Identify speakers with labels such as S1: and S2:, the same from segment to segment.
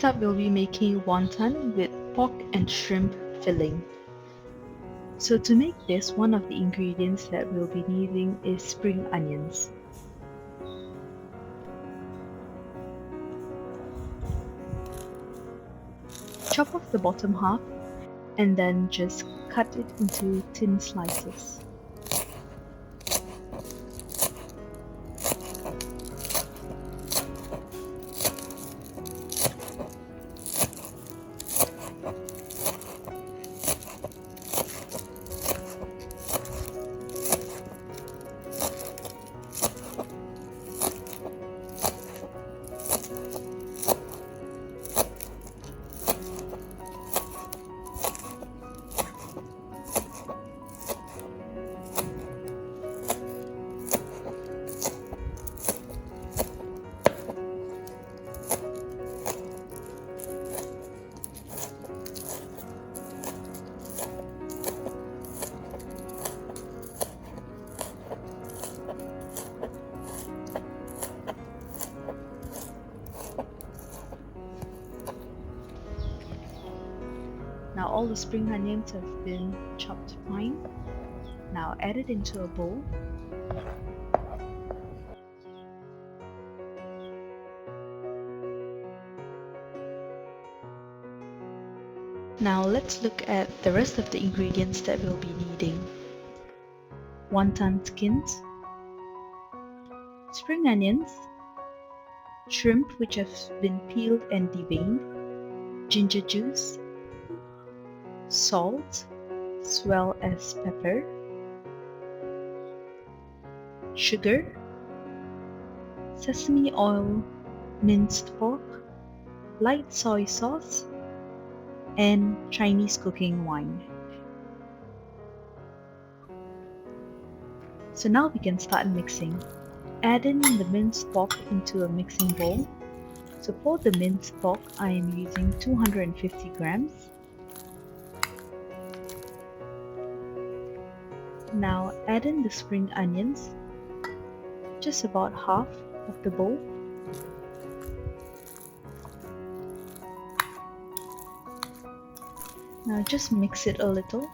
S1: Next up, we'll be making wonton with pork and shrimp filling. So to make this, one of the ingredients that we'll be needing is spring onions. Chop off the bottom half and then just cut it into thin slices. Now all the spring onions have been chopped fine. Now add it into a bowl. Now let's look at the rest of the ingredients that we'll be needing. Wonton skins, spring onions, shrimp which have been peeled and deveined, ginger juice, salt as well as pepper, sugar, sesame oil, minced pork, light soy sauce, and Chinese cooking wine. So now we can start mixing. Add in the minced pork into a mixing bowl. So for the minced pork, I am using 250 grams. Now add in the spring onions, just about half of the bowl. Now just mix it a little.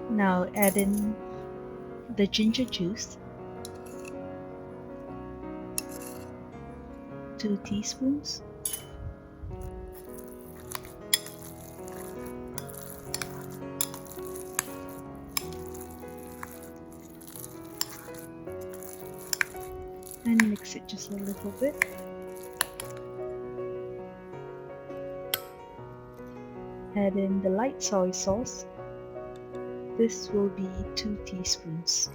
S1: Now add in the ginger juice, 2 teaspoons. And mix it just a little bit. Add in the light soy sauce. This will be 2 teaspoons.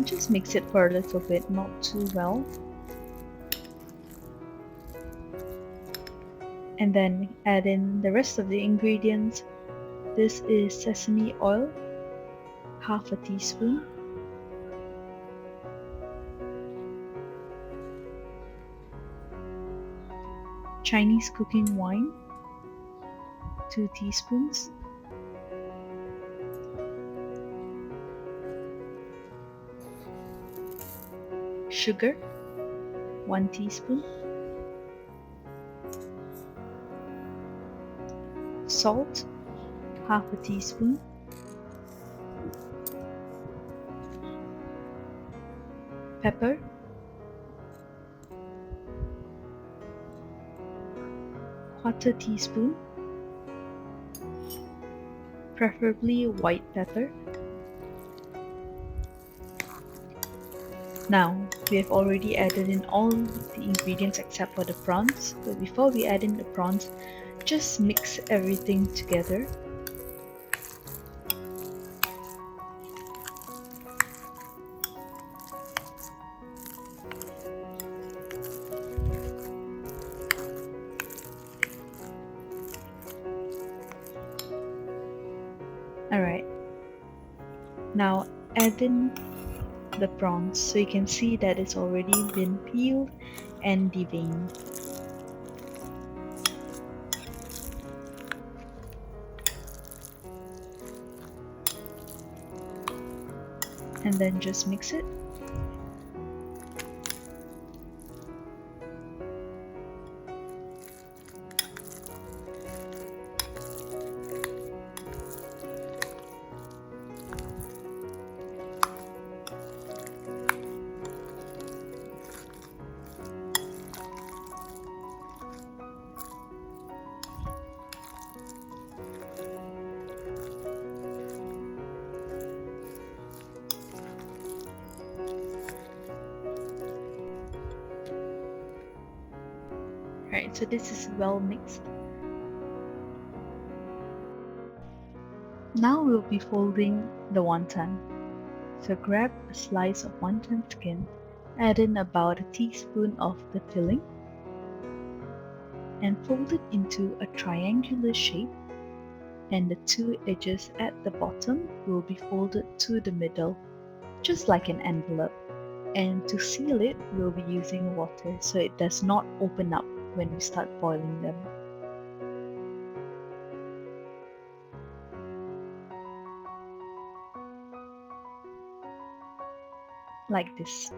S1: Just mix it for a little bit, not too well. And then add in the rest of the ingredients. This is sesame oil, half a teaspoon. Chinese cooking wine, 2 teaspoons. Sugar, 1 teaspoon. Salt, half a teaspoon. Pepper, quarter teaspoon, preferably white pepper. Now, we have already added in all the ingredients except for the prawns, but before we add in the prawns, just mix everything together. Alright, now add in the prawns, so you can see that it's already been peeled and deveined. And then just mix it. Right, so this is well mixed. Now we'll be folding the wonton. So grab a slice of wonton skin, add in about a teaspoon of the filling, and fold it into a triangular shape, and the two edges at the bottom will be folded to the middle, just like an envelope. And to seal it, we'll be using water so it does not open up when we start boiling them. Like this.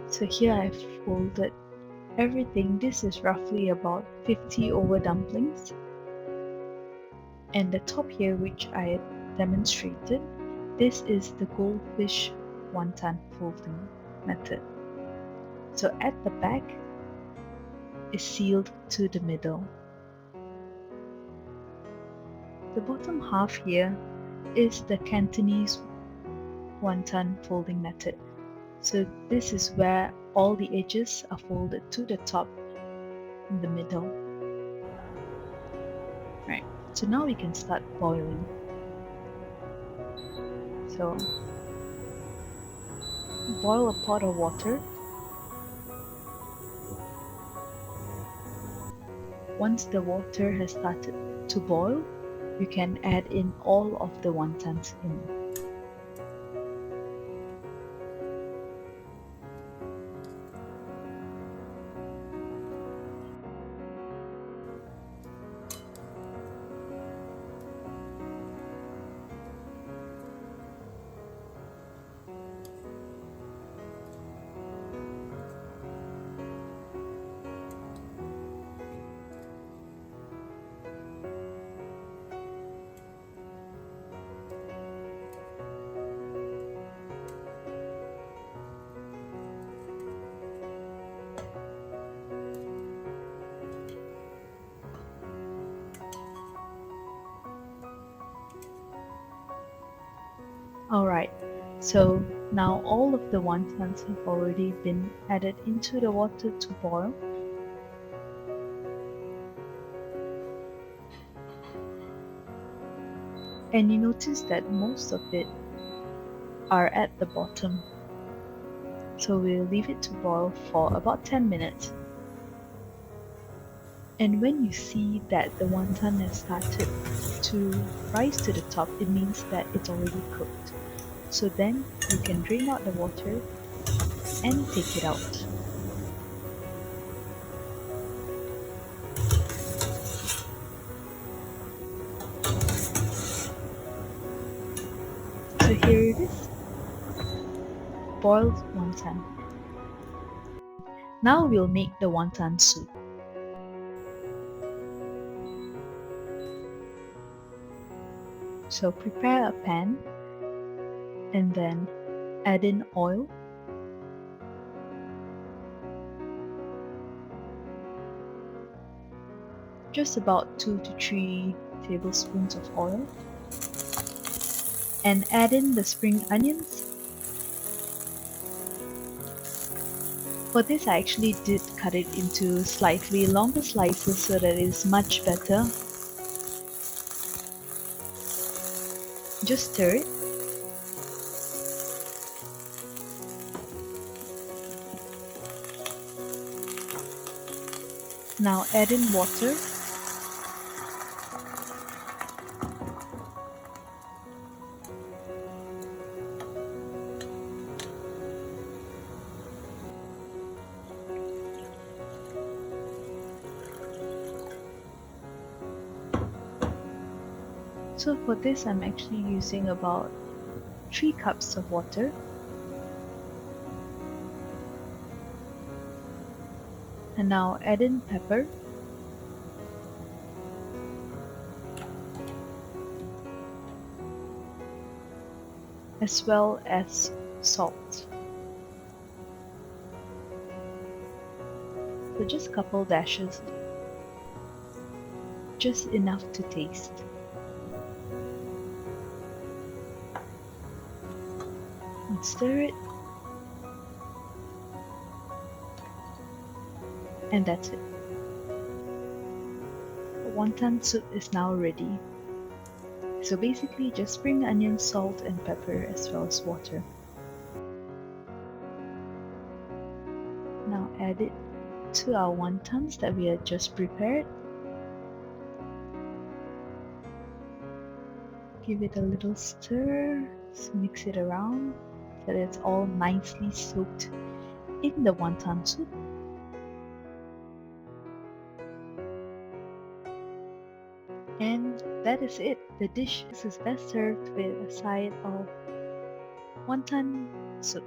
S1: So here I've folded everything. This is roughly about 50 over dumplings. And the top here, which I demonstrated, this is the goldfish wonton folding method. So at the back is sealed to the middle. The bottom half here is the Cantonese wonton folding method. So this is where all the edges are folded to the top in the middle. Right, so now we can start boiling. So boil a pot of water. Once the water has started to boil, you can add in all of the wontons in. Alright, so now all of the wontons have already been added into the water to boil. And you notice that most of it are at the bottom. So we'll leave it to boil for about 10 minutes. And when you see that the wonton has started to rise to the top, it means that it's already cooked. So then you can drain out the water and take it out. So here it is, boiled wonton. Now we'll make the wonton soup. So prepare a pan and then add in oil. Just about 2 to 3 tablespoons of oil. And add in the spring onions For this, I actually did cut it into slightly longer slices so that it is much better. Just stir it. Now add in water. So for this, I'm actually using about 3 cups of water. And now add in pepper. As well as salt. So just a couple dashes, just enough to taste. And stir it. And that's it. The wonton soup is now ready. So basically just spring onion, salt and pepper as well as water. Now add it to our wontons that we had just prepared. Give it a little stir, just mix it around so that it's all nicely soaked in the wonton soup. And that is it. The dish is best served with a side of wonton soup.